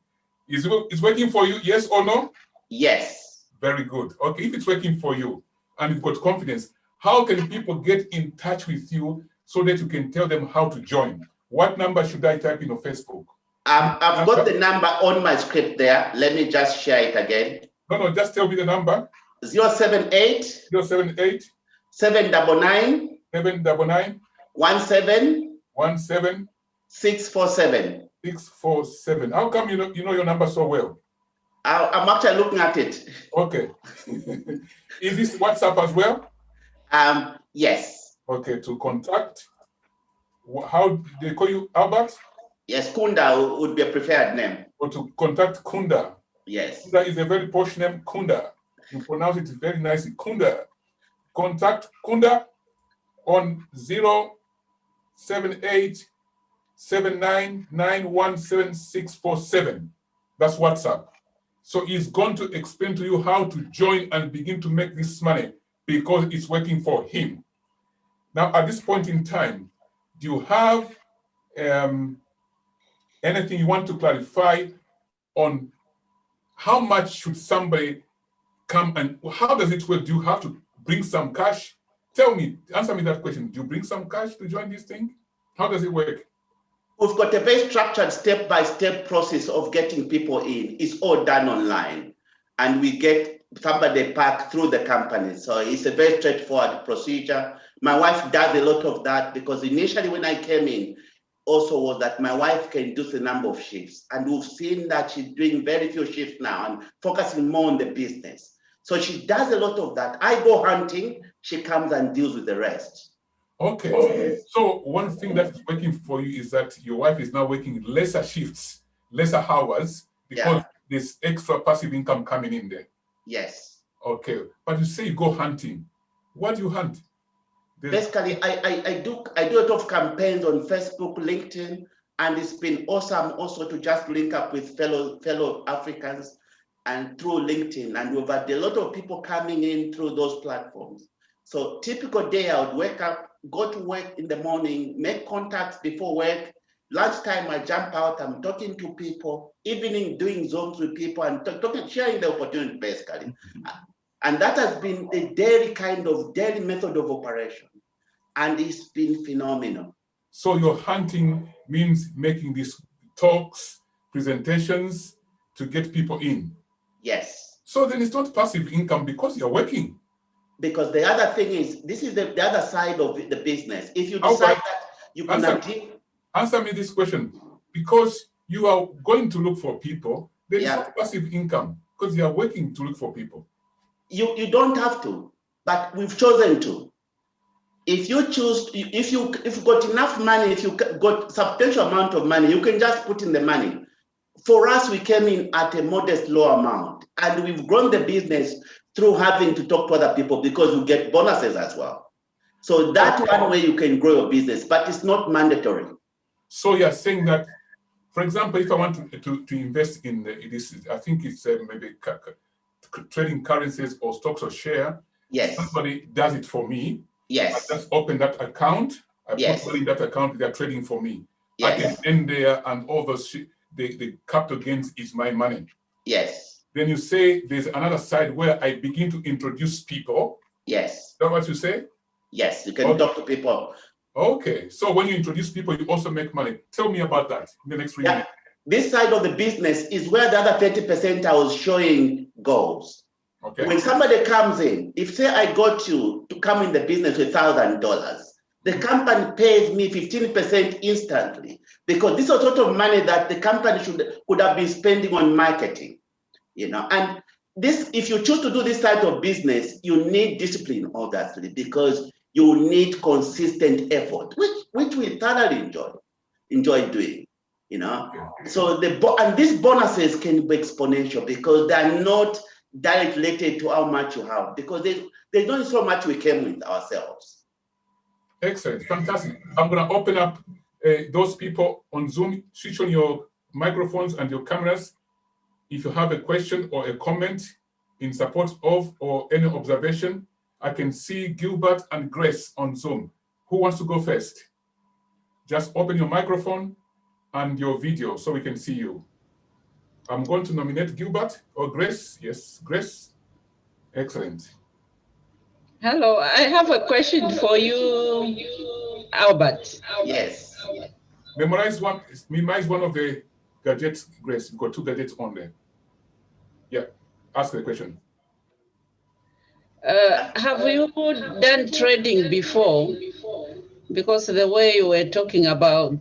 It's working for you? Yes or no? Yes. Very good. Okay, if it's working for you and you've got confidence, how can people get in touch with you so that you can tell them how to join? What number should I type in on Facebook? I've got the number on my script there. Let me just share it again. No, just tell me the number. 078 078 799 799 17 647. 647. How come you know your number so well? I'm actually looking at it. Okay. Is this WhatsApp as well? Yes. Okay, to contact. How they call you, Albert? Yes, Kunda would be a preferred name. Or to contact Kunda. Yes. Kunda is a very posh name, Kunda. You pronounce it very nicely, Kunda. Contact Kunda on 078 79917 That's WhatsApp. So he's going to explain to you how to join and begin to make this money because it's working for him. Now, at this point in time, do you have anything you want to clarify on how much should somebody come and how does it work? Do you have to bring some cash? Tell me, answer me that question. Do you bring some cash to join this thing? How does it work? We've got a very structured step-by-step process of getting people in. It's all done online. And we get somebody packed through the company. So it's a very straightforward procedure. My wife does a lot of that because initially when I came in, also was that my wife can reduce the number of shifts. And we've seen that she's doing very few shifts now and focusing more on the business. So she does a lot of that. I go hunting, she comes and deals with the rest. Okay. So one thing that is working for you is that your wife is now working lesser shifts, lesser hours, because there's extra passive income coming in there. Yes. Okay. But you say you go hunting. What do you hunt? Basically, I do a lot of campaigns on Facebook, LinkedIn, and it's been awesome also to just link up with fellow Africans and through LinkedIn. And we've had a lot of people coming in through those platforms. So typical day, I would wake up, go to work in the morning, make contacts before work. Lunchtime, I jump out, I'm talking to people, evening doing Zooms with people and sharing the opportunity basically. And that has been the daily method of operation. And it's been phenomenal. So your hunting means making these talks, presentations to get people in. Yes. So then it's not passive income because you're working. Because the other thing is, this is the other side of the business. If you decide that you can answer me this question. Because you are going to look for people, there is not passive income because you are working to look for people. You don't have to, but we've chosen to. If you choose, if you've got enough money, if you got substantial amount of money, you can just put in the money. For us, we came in at a modest low amount, and we've grown the business through having to talk to other people because we get bonuses as well. So that's one way you can grow your business, but it's not mandatory. So you're saying that, for example, if I want to invest in this, I think it's maybe trading currencies or stocks or share. Yes. Somebody does it for me. Yes. I just open that account. I put money in that account. They're trading for me. Yes. I can end there and all the capital gains is my money. Yes. Then you say there's another side where I begin to introduce people. Yes. Is that what you say? Yes, you can talk to people. Okay. So when you introduce people, you also make money. Tell me about that in the next 3 minutes. This side of the business is where the other 30% I was showing goes. Okay. When somebody comes in, if say I got you to come in the business with $1,000, the company pays me 15% instantly because this is a sort of money that the company could have been spending on marketing, And this, if you choose to do this type of business, you need discipline, obviously, because you need consistent effort, which we thoroughly enjoy doing. So and these bonuses can be exponential because they're not directly related to how much you have, because there's not so much we came with ourselves. Excellent, fantastic. I'm going to open up those people on Zoom. Switch on your microphones and your cameras. If you have a question or a comment in support of or any observation, I can see Gilbert and Grace on Zoom. Who wants to go first? Just open your microphone and your video so we can see you. I'm going to nominate Gilbert or Grace. Yes, Grace. Excellent. Hello, I have a question for you, Albert. Yes. Minimize one of the gadgets, Grace. You've got 2 gadgets on there. Yeah, ask the question. Have you done trading before? Because the way you were talking about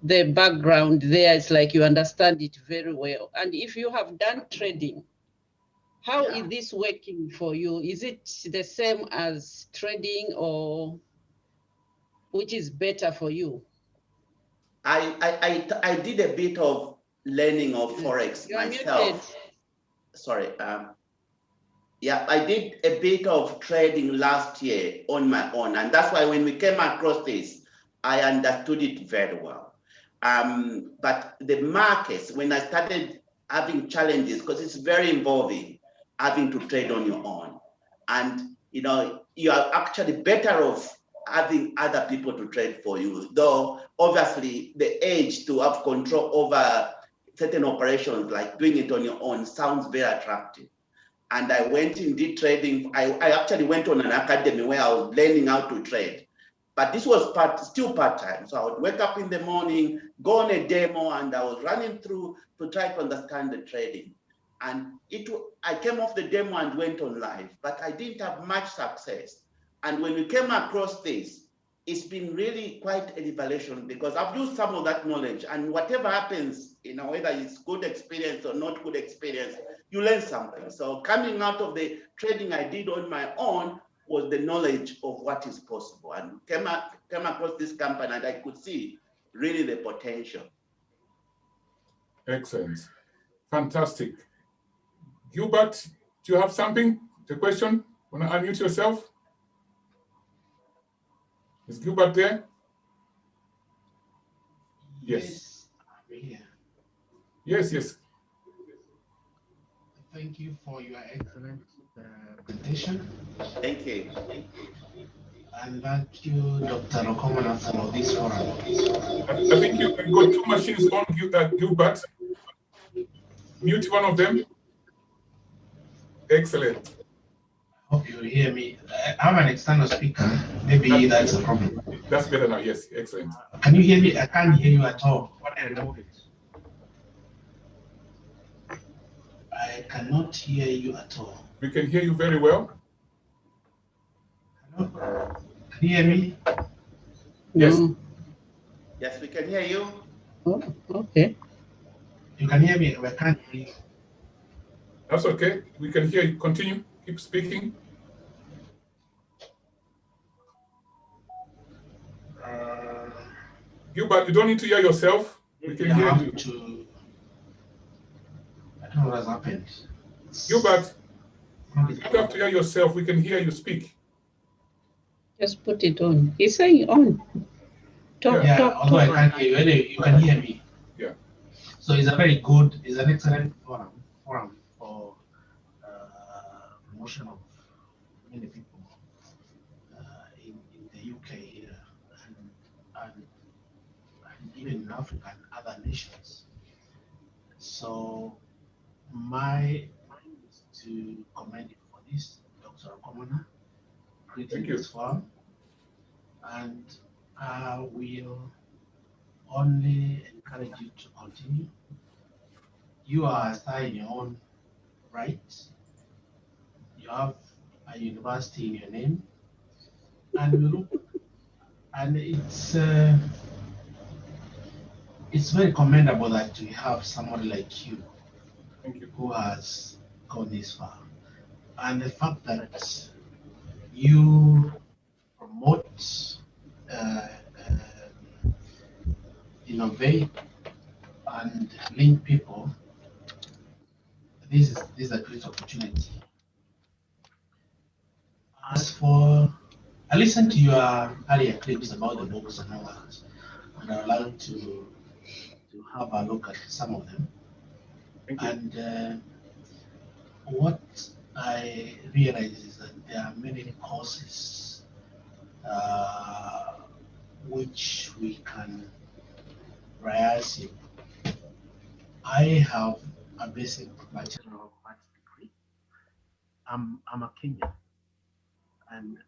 the background there, it's like you understand it very well. And if you have done trading, how is this working for you? Is it the same as trading, or which is better for you? I did a bit of learning of Forex myself. Muted. Sorry. Yeah, I did a bit of trading last year on my own. And that's why when we came across this, I understood it very well. But the markets, when I started having challenges, because it's very involving, having to trade on your own. And, you are actually better off having other people to trade for you. Though, obviously, the edge to have control over certain operations, like doing it on your own, sounds very attractive. And I went and did trading. I actually went on an academy where I was learning how to trade. But this was still part-time. So I would wake up in the morning, go on a demo, and I was running through to try to understand the trading. And I came off the demo and went on live, but I didn't have much success. And when we came across this, it's been really quite a revelation because I've used some of that knowledge, and whatever happens whether it's good experience or not good experience, you learn something. So coming out of the trading I did on my own was the knowledge of what is possible, and came across this company and I could see really the potential. Excellent. Fantastic. Gilbert, do you have something? The question? Want to unmute yourself? Is Gilbert there? Yes, I'm here. Yes. Thank you for your excellent presentation. Thank you. And thank you, Dr. Lukomona, for this forum. I think you've got two machines on, Gilbert. Mute one of them. Excellent. I hope you hear me. I have an external speaker. Maybe that's a problem. That's better now. Yes, excellent. Can you hear me? I can't hear you at all. What I remove it? I cannot hear you at all. We can hear you very well. Hello? Can you hear me? Yes. No. Yes, we can hear you. Oh, okay. You can hear me. I can't hear you. That's okay. We can hear you. Continue. Keep speaking. Gilbert, you don't need to hear yourself. We can hear you. I don't know what has happened. Gilbert, you don't have to hear yourself. We can hear you speak. Just put it on. He's saying on. Talk. Although I can't hear you, anyway, you can hear me. Yeah. So it's an excellent forum for promotion of many people in the UK here and even in Africa and other nations. So my mind is to commend you for this, Dr. Lukomona, creating this forum, and I will only encourage you to continue. You are a star in your own right. You have a university in your name, and we look, and it's very commendable that we have somebody like you, who has gone this far, and the fact that you promote, innovate, and link people. This is a great opportunity. As for, I listened to your earlier clips about the books and all that, and I'd like to have a look at some of them. And what I realize is that there are many courses which we can rise in. I have a basic Bachelor of Arts degree. I'm a Kenyan, and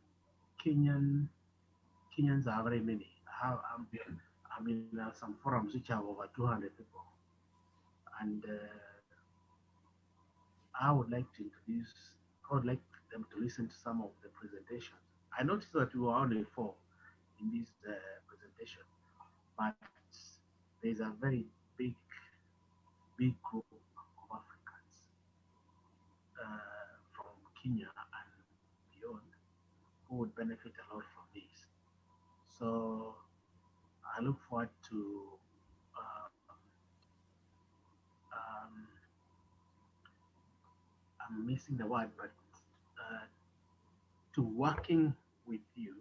Kenyans are very many. I'm in some forums which have over 200 people, and I would like them to listen to some of the presentations. I noticed that we were only 4 in this presentation, but there's a very big group of Africans from Kenya and beyond who would benefit a lot from this. So I look forward to I'm missing the word, but to working with you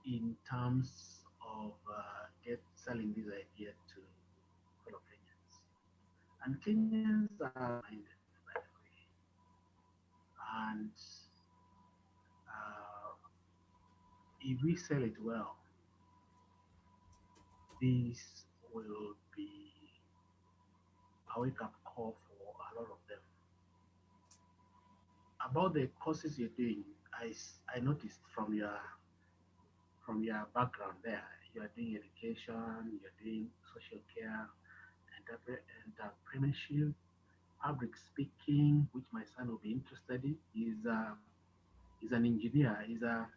in terms of selling this idea to fellow Kenyans. And Kenyans are minded, by the way. And if we sell it well, this will be a wake-up call for a lot of them. About the courses you're doing, I noticed from your background there, you are doing education, you're doing social care, entrepreneurship, public speaking, which my son will be interested in. He's an engineer. He's a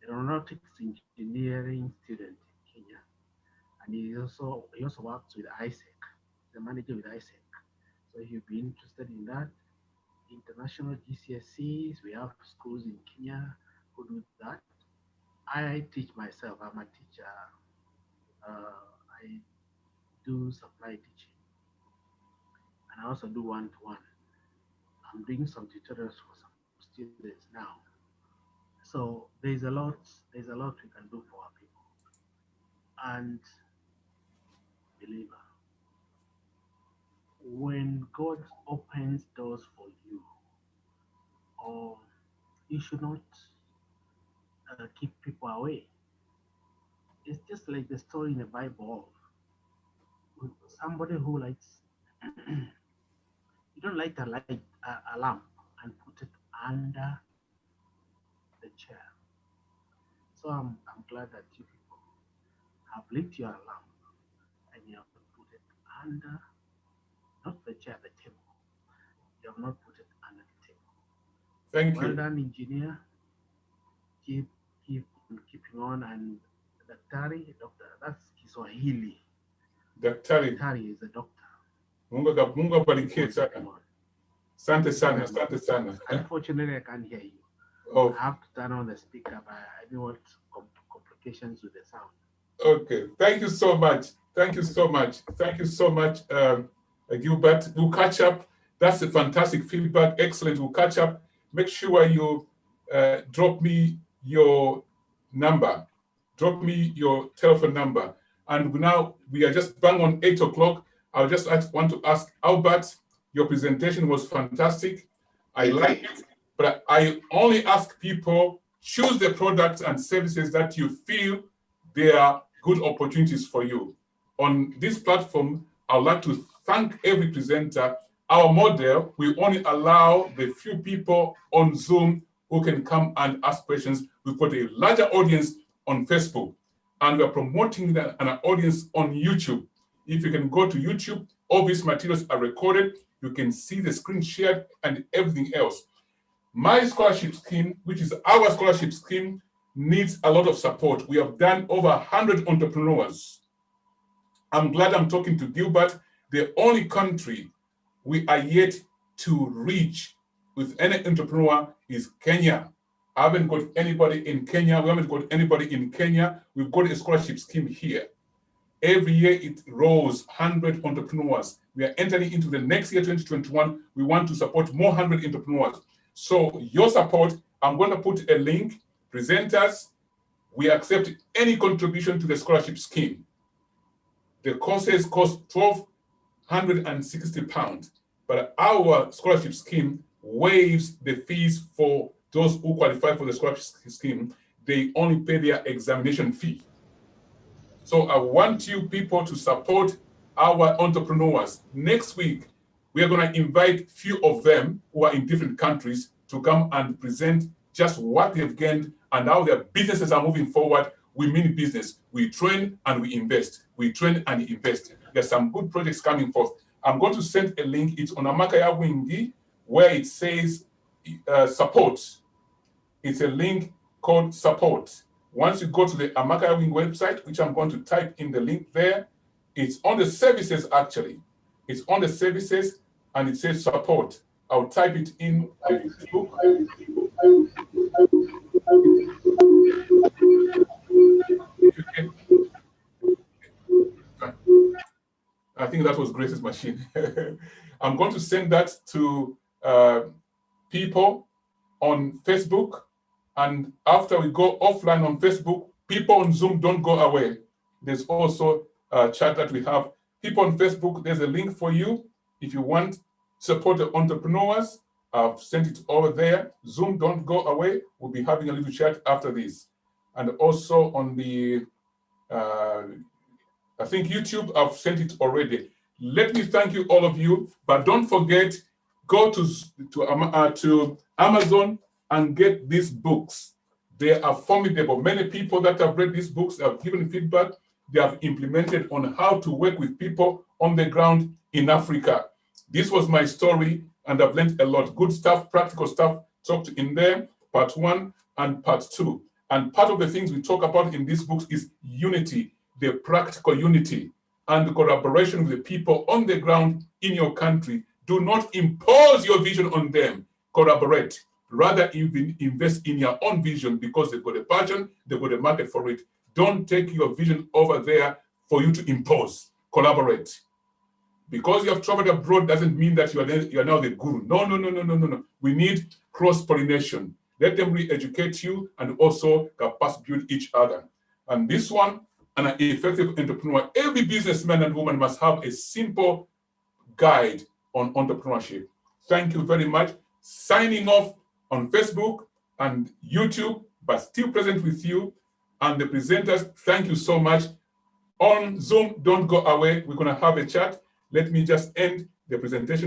aeronautics engineering student in Kenya, and he also works with ISEC. the manager with ISEC. So if you'd be interested in that, international GCSEs, we have schools in Kenya who do that. I teach myself, I'm a teacher. I do supply teaching, and I also do one-to-one. I'm doing some tutorials for some students now. So there's a lot we can do for our people. And believer, when God opens doors for you, or you should not keep people away. It's just like the story in the Bible of somebody who likes you don't light a lamp and put it under the chair. So I'm glad that you people have lit your lamp and you have put it under, not the chair, the table. You have not put it under the table. Thank Well you. done, engineer. Keep keeping on. And daktari, doctor, that's Kiswahili. Daktari, Daktari is a doctor. Mungu abarikie sana. Keep on. Asante sana, asante sana. Unfortunately, I can't hear you. Oh, I have to turn on the speaker, but I don't want complications with the sound. okay. Thank you so much. Thank you so much. Thank you so much, Gilbert. We'll catch up. That's a fantastic feedback. Excellent. We'll catch up. Make sure you drop me your number. Drop me your telephone number. And now we are just bang on 8 o'clock. I just want to ask Albert, your presentation was fantastic. I like it, but I only ask people, choose the products and services that you feel they are good opportunities for you. On this platform, I would like to thank every presenter. Our model, we only allow the few people on Zoom who can come and ask questions. We've got a larger audience on Facebook, and we're promoting an audience on YouTube. If you can go to YouTube, all these materials are recorded. You can see the screen shared and everything else. My scholarship scheme, which is our scholarship scheme, needs a lot of support. We have done over 100 entrepreneurs. I'm glad I'm talking to Gilbert. The only country we are yet to reach with any entrepreneur is Kenya. I haven't got anybody in Kenya. We haven't got anybody in Kenya. We've got a scholarship scheme here. Every year it rose 100 entrepreneurs. We are entering into the next year, 2021. We want to support more 100 entrepreneurs. So your support, I'm going to put a link. Presenters, we accept any contribution to the scholarship scheme. The courses cost £1,260, but our scholarship scheme waives the fees for those who qualify for the scholarship scheme. They only pay their examination fee. So I want you people to support our entrepreneurs. Next week, we are going to invite few of them who are in different countries to come and present just what they've gained and how their businesses are moving forward. We mean business. We train and we invest. We train and invest. There's some good projects coming forth. I'm going to send a link. It's on Amakaya Wingi, where it says support. It's a link called support. Once you go to the Amakaya Wing website, which I'm going to type in the link there, it's on the services actually. It's on the services and it says support. I'll type it in. If you can. I think that was Grace's machine. I'm going to send that to people on Facebook. And after we go offline on Facebook, people on Zoom don't go away. There's also a chat that we have. People on Facebook, there's a link for you. If you want support the entrepreneurs, I've sent it over there. Zoom, don't go away. We'll be having a little chat after this. And also on the, I think YouTube, I've sent it already. Let me thank you, all of you. But don't forget, go to Amazon and get these books. They are formidable. Many people that have read these books have given feedback. They have implemented on how to work with people on the ground in Africa. This was my story, and I've learned a lot. Good stuff, practical stuff talked in there, part 1 and part 2. And part of the things we talk about in these books is unity, the practical unity. and collaboration with the people on the ground in your country. Do not impose your vision on them. Collaborate. Rather, invest in your own vision because they've got a passion, they've got a market for it. Don't take your vision over there for you to impose. Collaborate. Because you have traveled abroad doesn't mean that you are now the guru. No. We need cross-pollination. Let them re-educate you and also capacity build each other. And this one, an effective entrepreneur, every businessman and woman must have a simple guide on entrepreneurship. Thank you very much. Signing off on Facebook and YouTube, but still present with you. And the presenters, thank you so much. On Zoom, don't go away. We're going to have a chat. Let me just end the presentation.